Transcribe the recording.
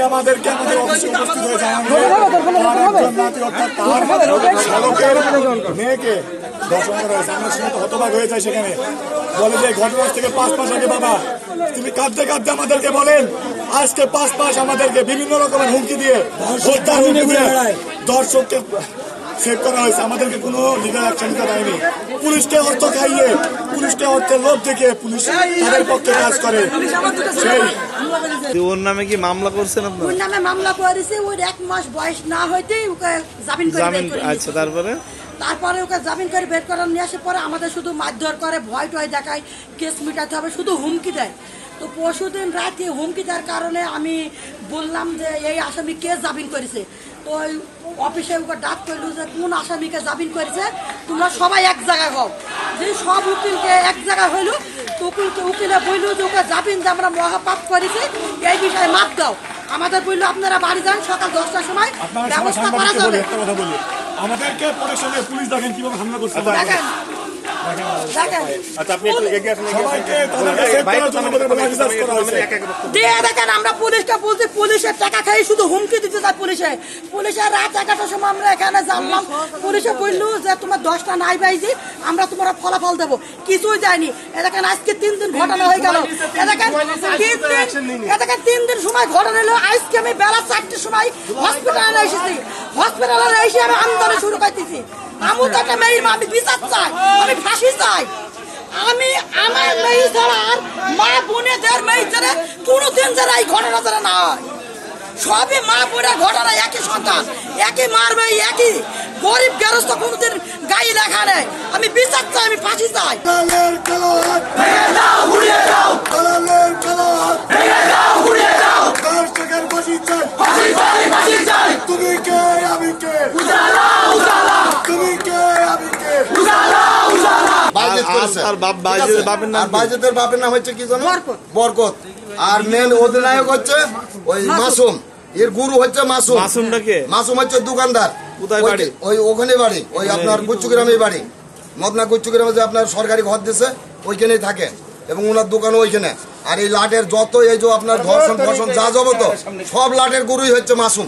আমাদেরকে আমাদের অফিসে উপস্থিত হয়েছে মেয়েকে দর্শন করা হয়েছে। আমরা শুনে তো হতবাক হয়ে যাই। সেখানে বলে যে ঘটনা থেকে 5 মাস আগে বাবা তুমি কাঁদতে কাঁদতে আমাদেরকে বলেন আজকে 5 মাস আমাদেরকে বিভিন্ন রকমের হুমকি দিয়ে দর্শককে সেভ করা হয়েছে। আমাদেরকে কোনো লিগাল অ্যাকশন নিতে দেয়নি। পুলিশকে অর্থ খাইয়ে, পুলিশকে অর্থের লোভ দেখে পুলিশ তাদের পক্ষে কাজ করে। ওর নামে কি মামলা করছেন আপনারা? ওর নামে মামলা করেছে। ওর 1 মাস বয়স না হইতেই ওকে জামিন করে বের করে। আচ্ছা, তারপরে ওকে জামিন করে বের করে নিয়ে আসে। পরে আমাদের শুধু মারধর করে, ভয় টয় দেখায়, কেস মিটাতে হবে, শুধু হুমকি দেয়। তো পরশুদিন রাতে হুমকি দেওয়ার কারণে আমি বললাম যে এই আসামি কে জামিন করেছে। তো ওই অফিসে ওকে ডাক করলো যে কোন আসামিকে জামিন করেছে, তোমরা সবাই এক জায়গায় হও। যে সব উকিলকে এক জায়গায় হইলো, তো উকিলে বললো যে ওকে জামিন দিয়ে আমরা মহাপাপ করেছি, এই বিষয়ে মাপ দাও। আমাদের বললো আপনারা বাড়ি যান, সকাল 10টার সময় ব্যবস্থা করা যাবে। আমাদেরকে প্রোটেকশনে পুলিশ দেখেন কিভাবে হামলা করছে। আমরা পুলিশকে বলছি, পুলিশের টাকা খাই শুধু হুমকি দিতে চাই। পুলিশের রাত 11টার সময় আমরা এখানে জানলাম, পুলিশে বললো যে তোমার 10টা নাই পাইছি, আমরা তোমরা ফলাফল দেবো। কিছুই যায়নি। দেখেন আজকে 3 দিন ঘটনা হয়ে গেল। দেখেন 3 দিন সময় ঘটনা হলো। আজকে আমি বেলা 4টার সময় হসপিটালে এসেছি। হসপিটালে এসে আমি আন্দোলন শুরু করতেছি। আমি তো একটা মেয়ের মা, আমি বিচার চাই, আমি ফাঁসি চাই। আমি আমার মেয়ে ছাড়া আর মা বোনেদের মেয়ে ছাড়া কোনোদিন যারা এই ঘটনা যারা না হয়, সবই মা বোনের ঘটনা, একই সন্তান, একই মার মেয়ে, একই গরিব গেরস্ত, কোনোদিন গায়ে লেখা নেই। আমি বিচার চাই, আমি ফাঁসি চাই। তুমি কে আমি কে, তুমি কে আমি কে। বাইজেতের বাপের নাম হচ্ছে কি জানো? বরকত। আর মেন অধিনায়ক হচ্ছে ওই মাসুম। এর গুরু হচ্ছে মাসুম। মাসুম হচ্ছে দোকানদার। কোথায় বাড়ি? ওই ওখানে বাড়ি, ওই আপনার গুচ্চুগ্রামে বাড়ি। মদনা গুচ্চুগ্রামে যে আপনার সরকারি ঘর দিছে ওইখানেই থাকে, এবং ওনার দোকানও ওইখানে। আর এই লাটের যত এই যে আপনার ধর্ষণ যা যাবো তো সব লাটের গুরুই হচ্ছে মাসুম।